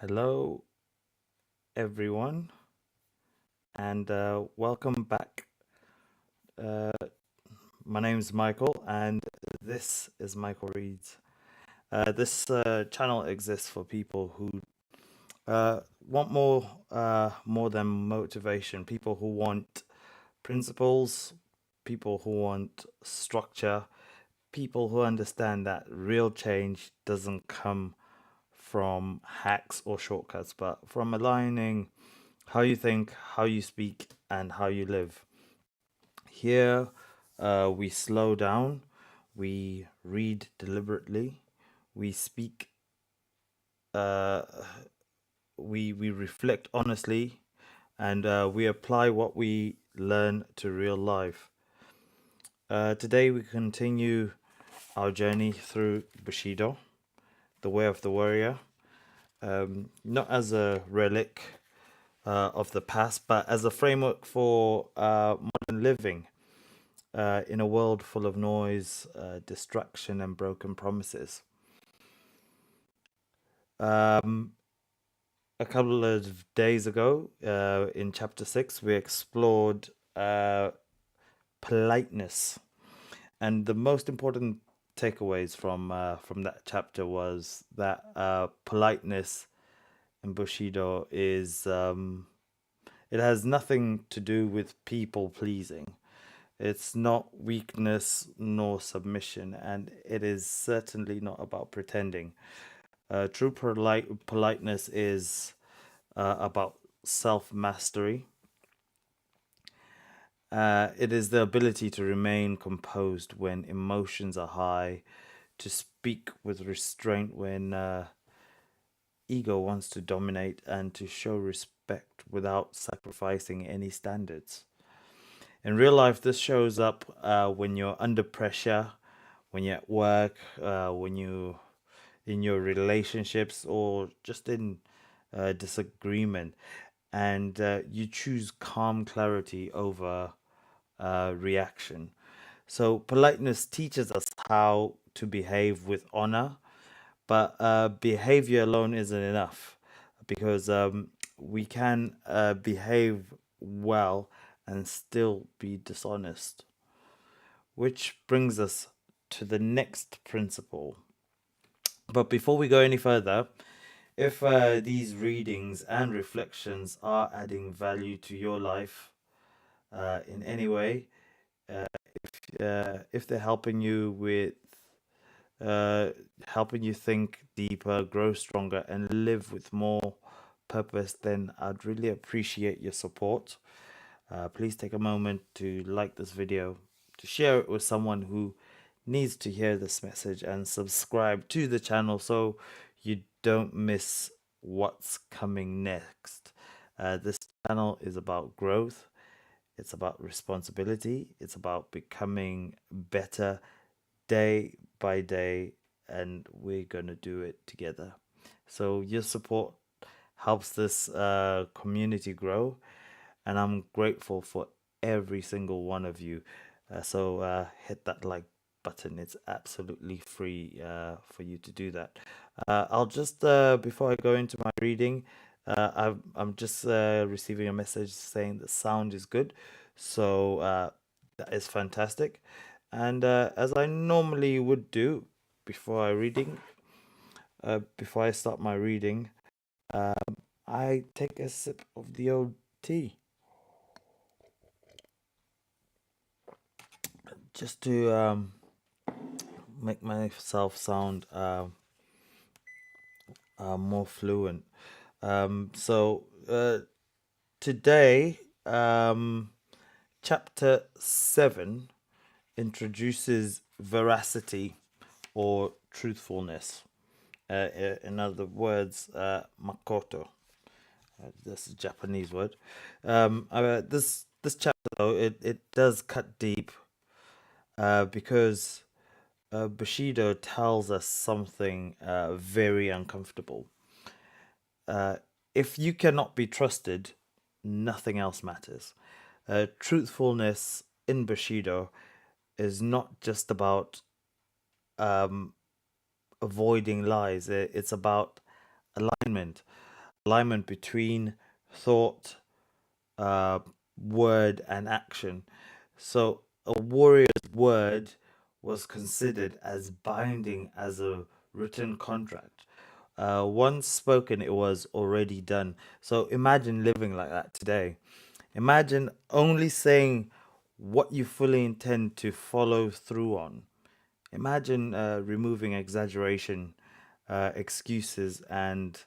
Hello, everyone, and welcome back. Uh, my name's Michael, and this is Michael Reads. This channel exists for people who want more than motivation. People who want principles, people who want structure, people who understand that real change doesn't come from hacks or shortcuts, but from aligning how you think, how you speak, and how you live. Here, we slow down, we read deliberately, we speak, uh, we reflect honestly, and we apply what we learn to real life. Today, we continue our journey through Bushido, the way of the warrior, not as a relic of the past, but as a framework for modern living. In a world full of noise, distraction, and broken promises. Um, a couple of days ago, in chapter 6, we explored politeness. And the most important takeaways from that chapter was that politeness in Bushido is it has nothing to do with people pleasing. It's not weakness nor submission, and it is certainly not about pretending. True politeness is about self mastery. It is the ability to remain composed when emotions are high, to speak with restraint when ego wants to dominate, and to show respect without sacrificing any standards. In real life, this shows up when you're under pressure, when you're at work, when you in your relationships, or just in disagreement, and you choose calm clarity over reaction. So politeness teaches us how to behave with honor, but behavior alone isn't enough because we can behave well and still be dishonest. Which brings us to the next principle. But before we go any further, if these readings and reflections are adding value to your life in any way, uh, if they're helping you with uh, helping you think deeper, grow stronger, and live with more purpose, then I'd really appreciate your support. Please take a moment to like this video, to share it with someone who needs to hear this message, and subscribe to the channel so you don't miss what's coming next. This channel is about growth, it's about responsibility, it's about becoming better day by day, and we're gonna do it together. So your support helps this community grow, and I'm grateful for every single one of you. So hit that like button. It's absolutely free for you to do that. I'll just before I go into my reading, I'm just receiving a message saying the sound is good, so that is fantastic. And as I normally would do before before I start my reading, I take a sip of the old tea just to make myself sound more fluent. So today, chapter 7 introduces veracity or truthfulness. In other words, makoto. That's a Japanese word. This chapter though it does cut deep because Bushido tells us something very uncomfortable. Uh, if you cannot be trusted, nothing else matters. Truthfulness in Bushido is not just about um, avoiding lies, it's about alignment. alignment between thought, uh, word, and action. So a warrior's word was considered as binding as a written contract. Once spoken, it was already done. So imagine living like that today. Imagine only saying what you fully intend to follow through on. Imagine removing exaggeration, excuses, and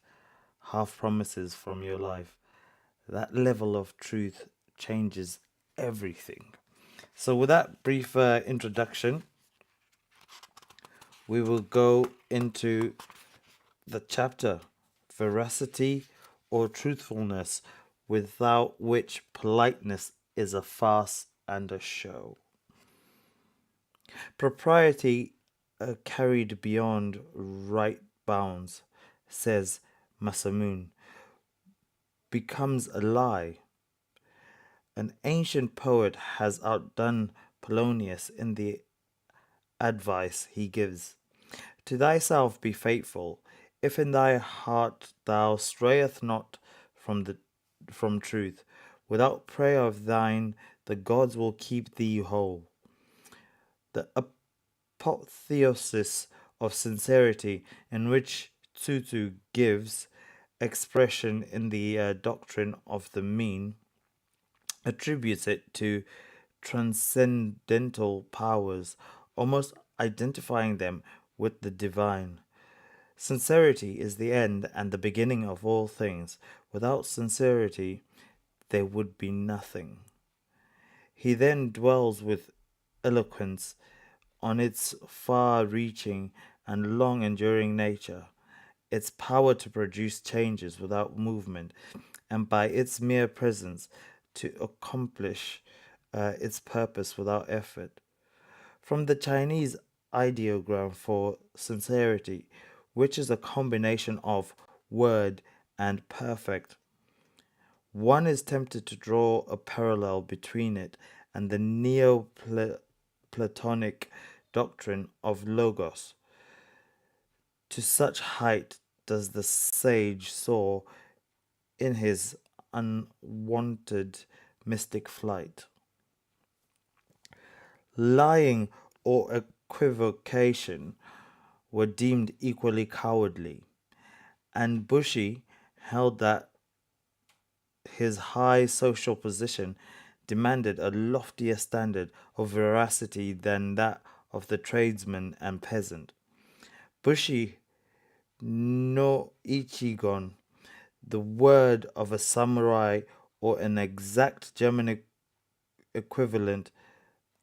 half promises from your life. That level of truth changes everything. So, with that brief introduction, we will go into the chapter Veracity or Truthfulness, without which politeness is a farce and a show. Propriety carried beyond right bounds, says Masamun, becomes a lie. An ancient poet has outdone Polonius in the advice he gives. To thyself be faithful, if in thy heart thou strayeth not from truth. Without prayer of thine, the gods will keep thee whole. The apotheosis of sincerity, in which Tutu gives expression in the doctrine of the mean, attributes it to transcendental powers, almost identifying them with the divine. Sincerity is the end and the beginning of all things. Without sincerity, there would be nothing. He then dwells with eloquence on its far reaching and long enduring nature, its power to produce changes without movement, and by its mere presence to accomplish its purpose without effort. From the Chinese ideogram for sincerity, which is a combination of word and perfect, one is tempted to draw a parallel between it and the Neo-Platonic doctrine of logos. To such height does the sage soar in his unwanted mystic flight. Lying or equivocation were deemed equally cowardly, and Bushi held that his high social position demanded a loftier standard of veracity than that of the tradesman and peasant. Bushi no Ichigon, the word of a samurai or an exact German equivalent,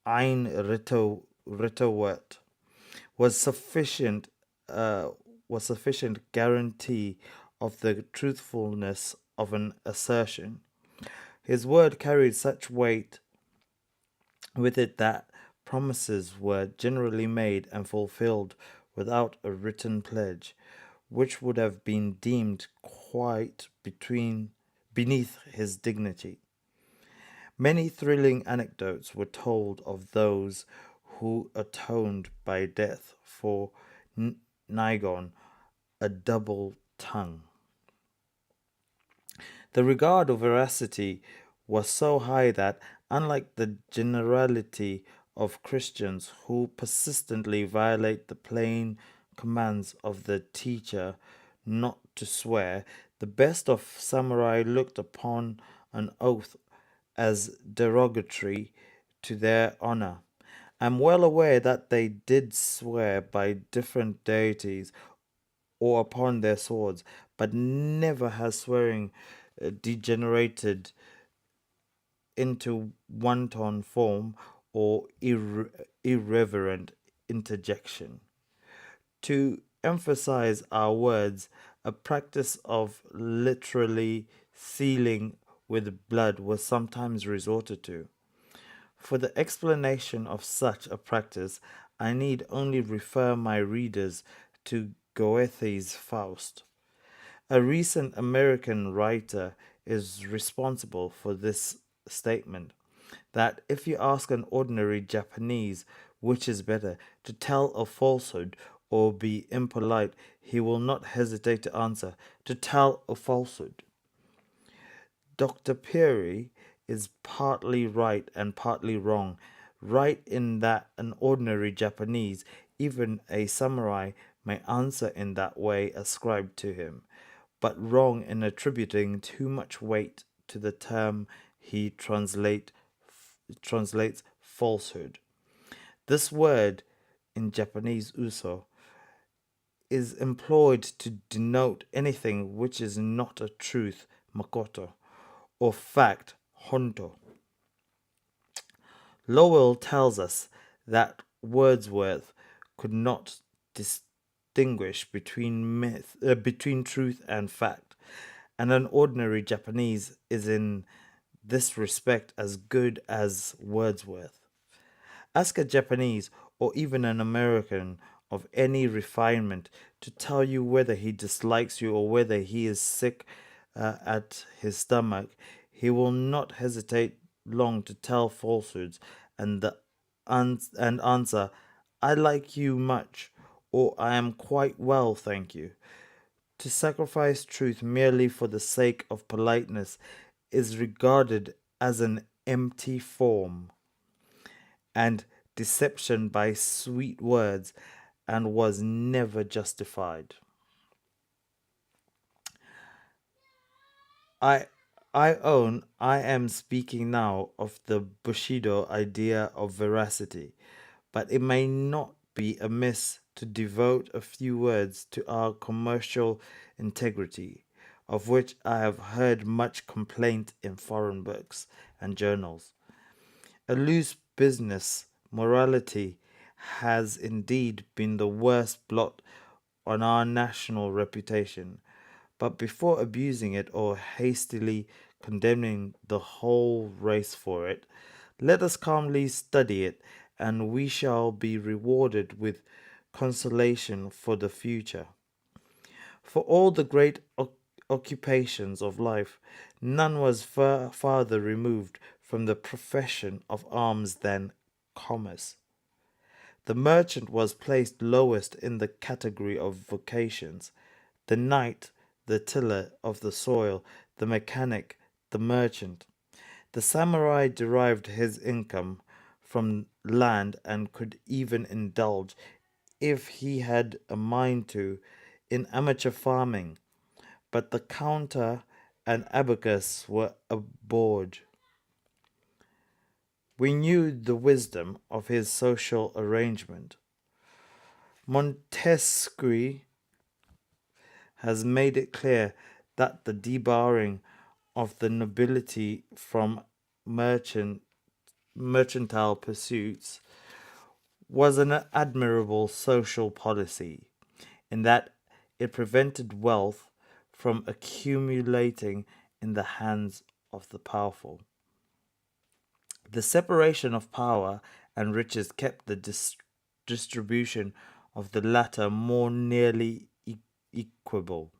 ein Ritterwert, was sufficient uh, was sufficient guarantee of the truthfulness of an assertion. His word carried such weight with it that promises were generally made and fulfilled without a written pledge, which would have been deemed quite beneath his dignity. Many thrilling anecdotes were told of those who atoned by death for Nigon, a double tongue. The regard of veracity was so high that, unlike the generality of Christians who persistently violate the plain commands of the teacher not to swear, the best of samurai looked upon an oath as derogatory to their honor. I'm well aware that they did swear by different deities or upon their swords, but never has swearing degenerated into wanton form or irreverent interjection. To emphasize our words, a practice of literally sealing with blood was sometimes resorted to. For the explanation of such a practice, I need only refer my readers to Goethe's Faust. A recent American writer is responsible for this statement that if you ask an ordinary Japanese which is better, to tell a falsehood or be impolite, he will not hesitate to answer, to tell a falsehood. Dr. Peary is partly right and partly wrong. Right in that an ordinary Japanese, even a samurai, may answer in that way ascribed to him, but wrong in attributing too much weight to the term he translates falsehood. This word in Japanese uso is employed to denote anything which is not a truth, makoto, or fact, honto. Lowell tells us that Wordsworth could not distinguish between truth and fact, and an ordinary Japanese is in this respect as good as Wordsworth. Ask a Japanese or even an American of any refinement to tell you whether he dislikes you or whether he is sick at his stomach. He will not hesitate long to tell falsehoods and and answer, "I like you much," or "I am quite well, thank you." To sacrifice truth merely for the sake of politeness is regarded as an empty form and deception by sweet words, and was never justified. I I own I am speaking now of the Bushido idea of veracity, but it may not be amiss to devote a few words to our commercial integrity, of which I have heard much complaint in foreign books and journals. A loose business morality has indeed been the worst blot on our national reputation. But before abusing it or hastily condemning the whole race for it, let us calmly study it, and we shall be rewarded with consolation for the future. For all the great occupations of life, none was farther removed from the profession of arms than commerce. The merchant was placed lowest in the category of vocations. The knight, the tiller of the soil, the mechanic, the merchant. The samurai derived his income from land and could even indulge, if he had a mind to, in amateur farming, but the counter and abacus were abhorred. We knew the wisdom of his social arrangement. Montesquieu has made it clear that the debarring of the nobility from mercantile pursuits was an admirable social policy, in that it prevented wealth from accumulating in the hands of the powerful. The separation of power and riches kept the distribution of the latter more nearly equable.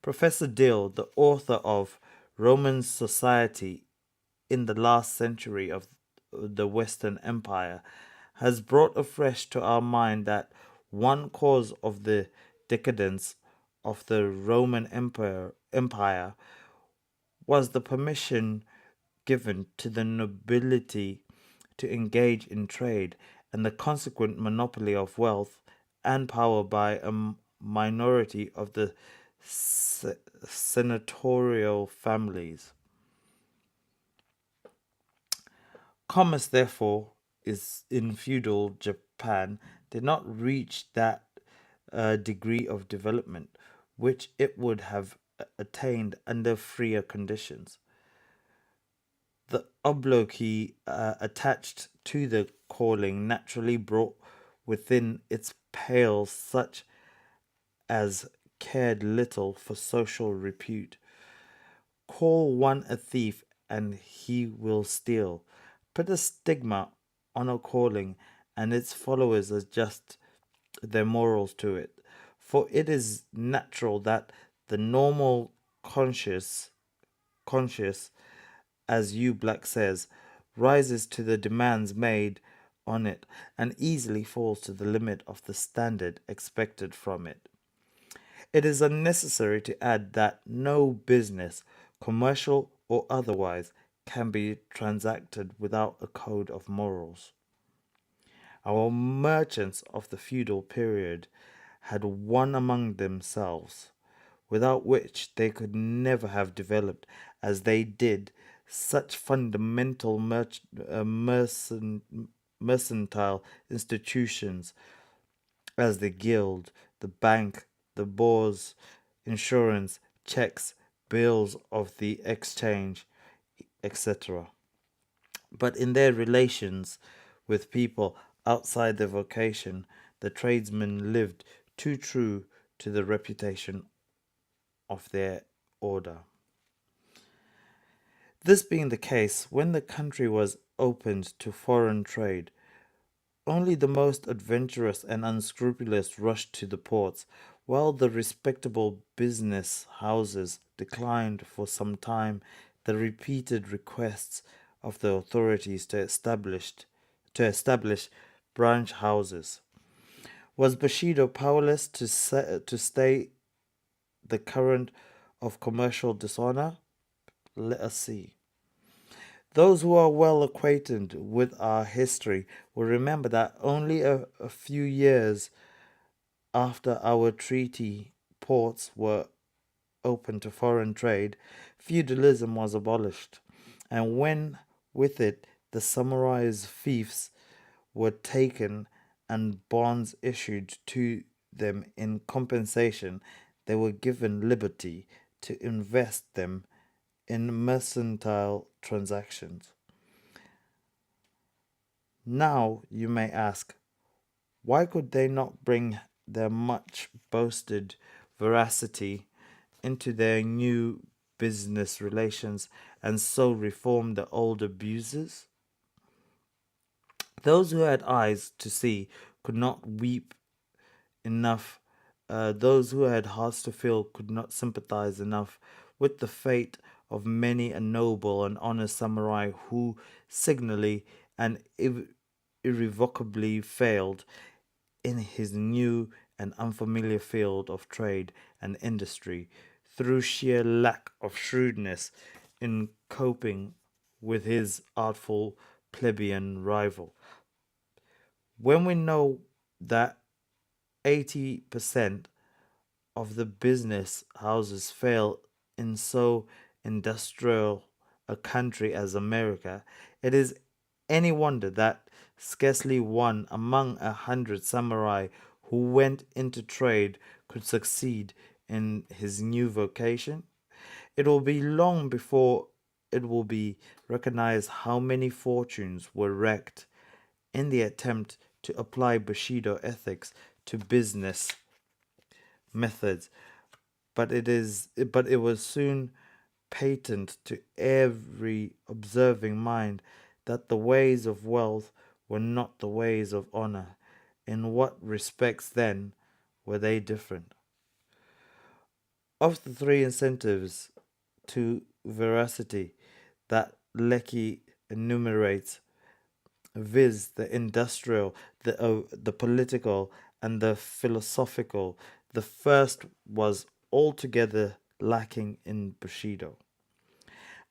Professor Dill, the author of Roman Society in the last century of the Western Empire, has brought afresh to our mind that one cause of the decadence of the Roman Empire was the permission given to the nobility to engage in trade and the consequent monopoly of wealth and power by a minority of the senatorial families. Commerce, therefore, is in feudal Japan did not reach that degree of development which it would have attained under freer conditions. The obloquy attached to the calling naturally brought within its pale such as cared little for social repute. Call one a thief and he will steal. Put a stigma on a calling and its followers adjust their morals to it. For it is natural that the normal conscious, as you Black says, rises to the demands made on it and easily falls to the limit of the standard expected from it. It is unnecessary to add that no business, commercial or otherwise, can be transacted without a code of morals. Our merchants of the feudal period had one among themselves, without which they could never have developed as they did such fundamental mercantile institutions as the guild, the bank, the bourse, insurance, checks, bills of the exchange, etc. But in their relations with people outside their vocation, the tradesmen lived too true to the reputation of their order. This being the case, when the country was opened to foreign trade, only the most adventurous and unscrupulous rushed to the ports, while the respectable business houses declined for some time the repeated requests of the authorities to establish branch houses. Was Bushido powerless to stay the current of commercial dishonor? Let us see. Those who are well acquainted with our history will remember that only a few years after our treaty ports were open to foreign trade, feudalism was abolished, and when with it the samurai's fiefs were taken and bonds issued to them in compensation, they were given liberty to invest them in mercantile transactions. Now you may ask, why could they not bring their much boasted veracity into their new business relations and so reform the old abuses? Those who had eyes to see could not weep enough. Those who had hearts to feel could not sympathize enough with the fate of many a noble and honest samurai who signally and irrevocably failed in his new and unfamiliar field of trade and industry through sheer lack of shrewdness in coping with his artful plebeian rival. When we know that 80% of the business houses fail in so industrial a country as America, it is any wonder that scarcely one among 100 samurai who went into trade could succeed in his new vocation? It will be long before it will be recognized how many fortunes were wrecked in the attempt to apply Bushido ethics to business methods, but it was soon patent to every observing mind that the ways of wealth were not the ways of honor. In what respects then were they different? Of the three incentives to veracity that Lecky enumerates, viz., the industrial, the political, and the philosophical, the first was altogether lacking in Bushido.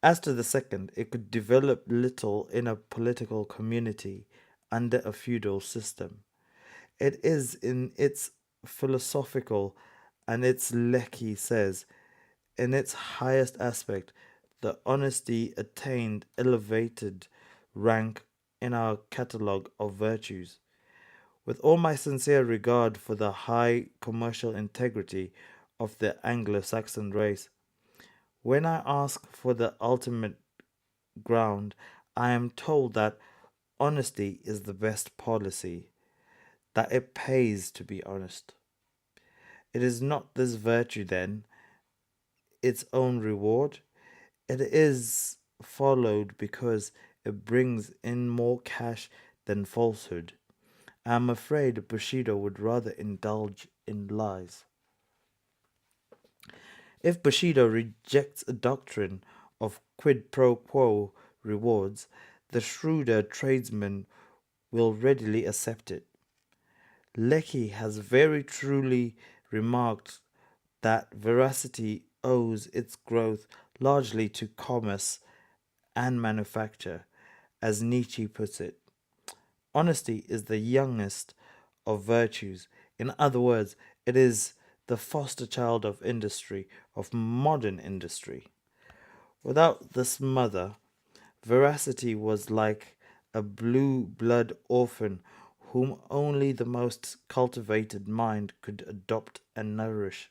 As to the second, it could develop little in a political community under a feudal system. It is in its philosophical, and its Lecky says, in its highest aspect, the honesty attained elevated rank in our catalogue of virtues. With all my sincere regard for the high commercial integrity of the Anglo-Saxon race, when I ask for the ultimate ground, I am told that honesty is the best policy, that it pays to be honest. It is not this virtue, then, its own reward? It is followed because it brings in more cash than falsehood. I am afraid Bushido would rather indulge in lies. If Bushido rejects a doctrine of quid pro quo rewards, the shrewder tradesman will readily accept it. Lecky has very truly remarked that Veracity owes its growth largely to commerce and manufacture, as Nietzsche puts it. Honesty is the youngest of virtues. In other words, it is the foster child of industry, of modern industry. Without this mother, Veracity was like a blue blood orphan whom only the most cultivated mind could adopt and nourish.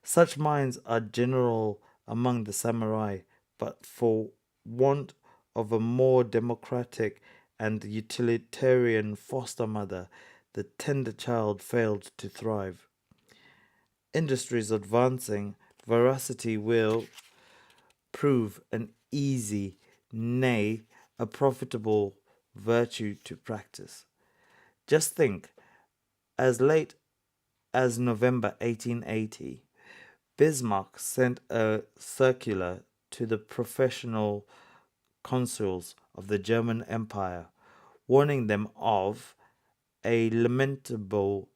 Such minds are general among the samurai, but for want of a more democratic and utilitarian foster mother, the tender child failed to thrive. Industries advancing, veracity will prove an easy, nay, a profitable virtue to practice. Just think, as late as November 1880, Bismarck sent a circular to the professional consuls of the German Empire, warning them of a lamentable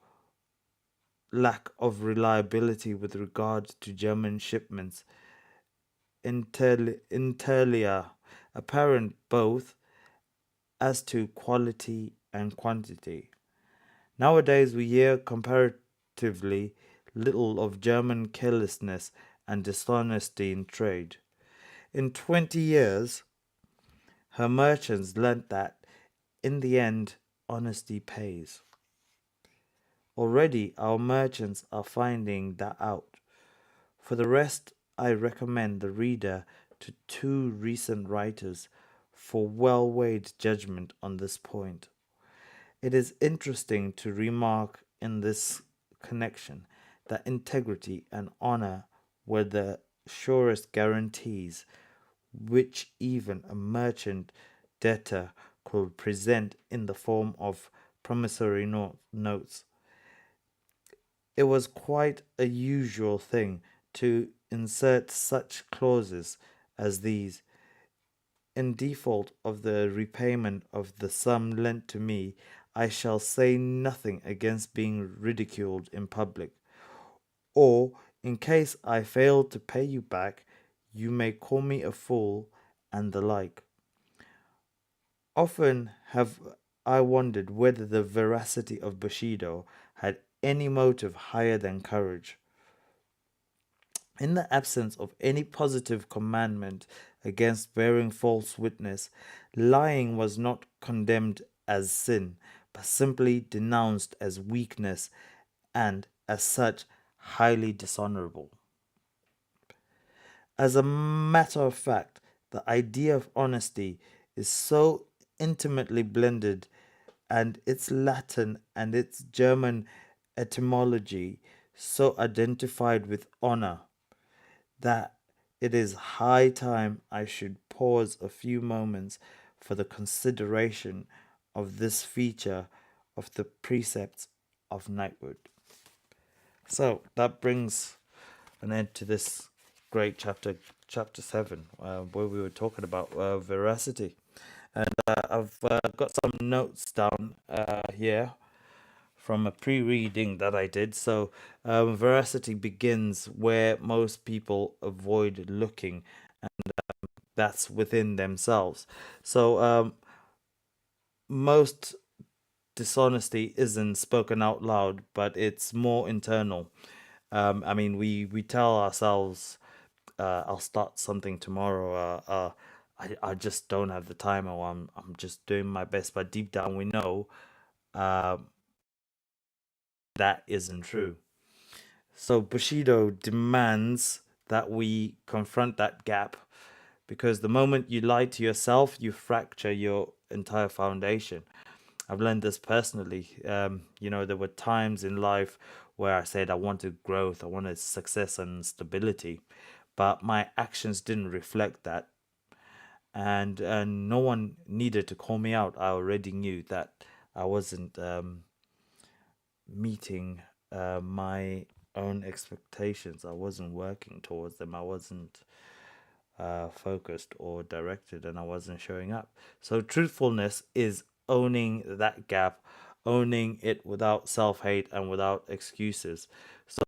lack of reliability with regard to German shipments, inter apparent both as to quality and quantity. Nowadays, we hear comparatively little of German carelessness and dishonesty in trade. In 20 years, her merchants learnt that, in the end, honesty pays. Already, our merchants are finding that out. For the rest, I recommend the reader to two recent writers for well weighed judgment on this point. It is interesting to remark in this connection that integrity and honor were the surest guarantees which even a merchant debtor could present in the form of promissory notes. It was quite a usual thing to insert such clauses as these. In default of the repayment of the sum lent to me, I shall say nothing against being ridiculed in public. Or, in case I fail to pay you back, you may call me a fool, and the like. Often have I wondered whether the veracity of Bushido had any motive higher than courage. In the absence of any positive commandment against bearing false witness, lying was not condemned as sin, but simply denounced as weakness and, as such, highly dishonorable. As a matter of fact, the idea of honesty is so intimately blended, and its Latin and its German etymology so identified with honor, that it is high time I should pause a few moments for the consideration of this feature of the precepts of knighthood. So that brings an end to this great chapter 7, where we were talking about veracity. And I've got some notes down here from a pre-reading that I did. So veracity begins where most people avoid looking, and that's within themselves. So most dishonesty isn't spoken out loud, but it's more internal. I mean, we tell ourselves, I'll start something tomorrow. I just don't have the time, or I'm just doing my best. But deep down, we know uh, that isn't true. So Bushido demands that we confront that gap, because the moment you lie to yourself, you fracture your entire foundation. I've learned this personally. There were times in life where I said I wanted growth, I wanted success and stability, but my actions didn't reflect that. And no one needed to call me out. I already knew that I wasn't meeting my own expectations. I wasn't working towards them. I wasn't focused or directed, and I wasn't showing up. So truthfulness is owning that gap, owning it without self hate and without excuses. So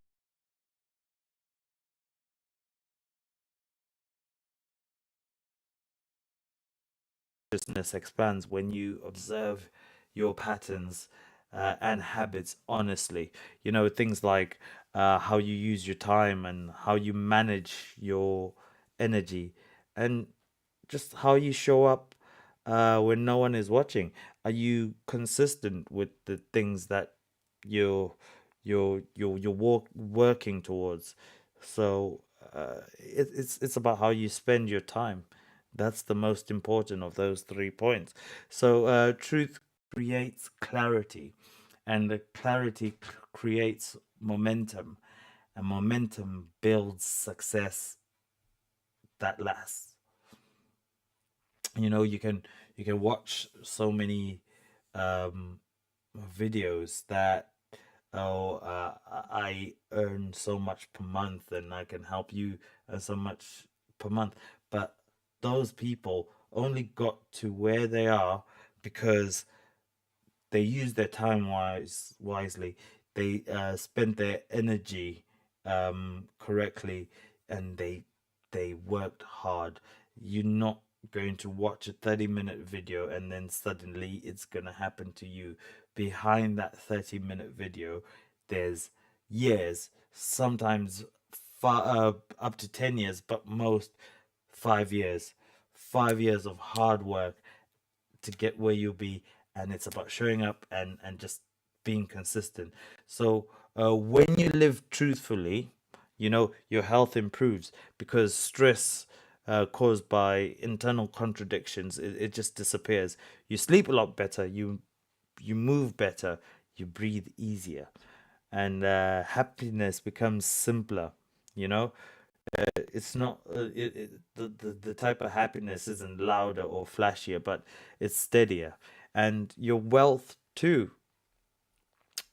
consciousness expands when you observe your patterns and habits honestly. You know, things like how you use your time and how you manage your energy and just how you show up when no one is watching. Are you consistent with the things that you're working towards? So it's about how you spend your time. That's the most important of those 3 points. So truth creates clarity, and the clarity creates momentum, and momentum builds success that lasts. You know, you can watch so many um videos that, oh, I earn so much per month and I can help you earn so much per month, but those people only got to where they are because they use their time wisely. They spent their energy correctly, and they worked hard. You're not going to watch a 30-minute video and then suddenly it's going to happen to you. Behind that 30-minute video, there's years, sometimes up to 10 years, but most 5 years. 5 years of hard work to get where you'll be, and it's about showing up and just being consistent. So when you live truthfully, you know, your health improves because stress caused by internal contradictions, it just disappears. You sleep a lot better, you move better, you breathe easier, and happiness becomes simpler. You know, it's not the type of happiness isn't louder or flashier, but it's steadier. And your wealth too,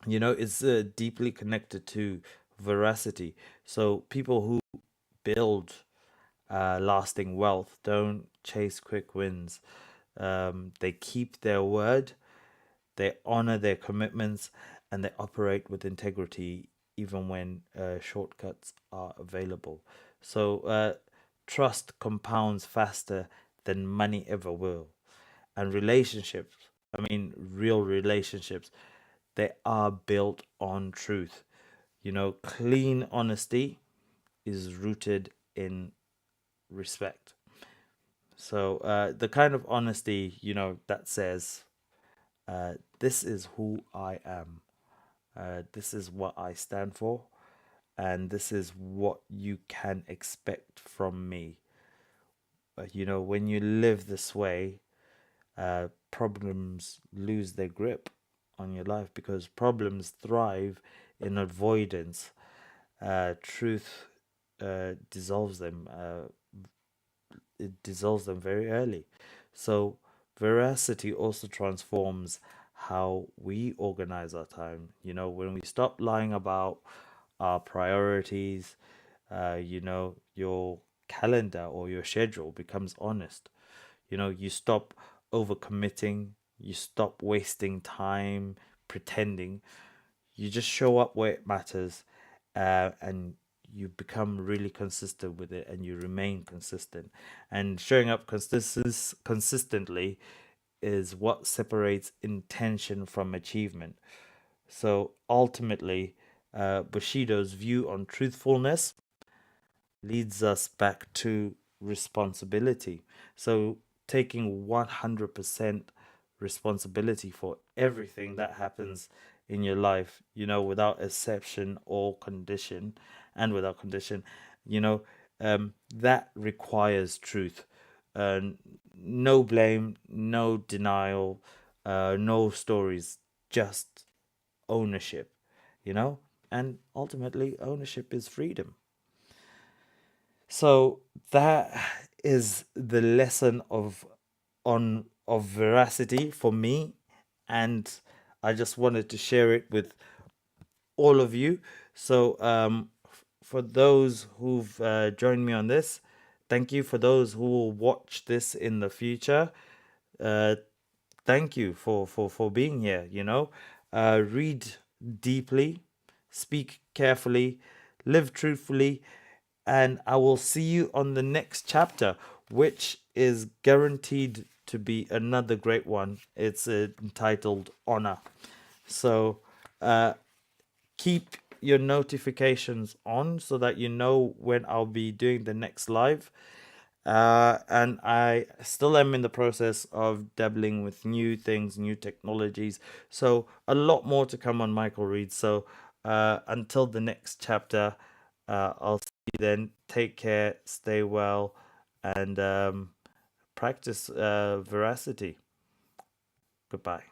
you know, is deeply connected to veracity. So people who build lasting wealth don't chase quick wins. They keep their word, they honor their commitments, and they operate with integrity even when shortcuts are available. So, trust compounds faster than money ever will. And relationships, I mean, real relationships, they are built on truth. You know, clean honesty is rooted in respect. So, the kind of honesty, you know, that says, this is who I am. This is what I stand for, and this is what you can expect from me. You know, when you live this way, problems lose their grip on your life because problems thrive in avoidance. Truth dissolves them. It dissolves them very early. So, veracity also transforms how we organize our time. You know, when we stop lying about our priorities, you know, your calendar or your schedule becomes honest. You know, you stop overcommitting, you stop wasting time pretending, you just show up where it matters, and you become really consistent with it and you remain consistent. And showing up consistently is what separates intention from achievement. So ultimately, Bushido's view on truthfulness leads us back to responsibility. So, taking 100% responsibility for everything that happens in your life, you know, without exception or condition, and without condition, you know, that requires truth. Uh, no blame, no denial, no stories, just ownership, you know? And ultimately, ownership is freedom. So that is the lesson of veracity for me, and I just wanted to share it with all of you. So for those who've joined me on this, thank you. For those who will watch this in the future, uh, thank you for being here. Read deeply, speak carefully, live truthfully, and I will see you on the next chapter, which is guaranteed to be another great one. It's entitled Honor. So keep your notifications on so that you know when I'll be doing the next live. And I still am in the process of dabbling with new things, new technologies. So a lot more to come on Michael Reed. So until the next chapter, I'll see you then. Take care, stay well, and practice veracity. Goodbye.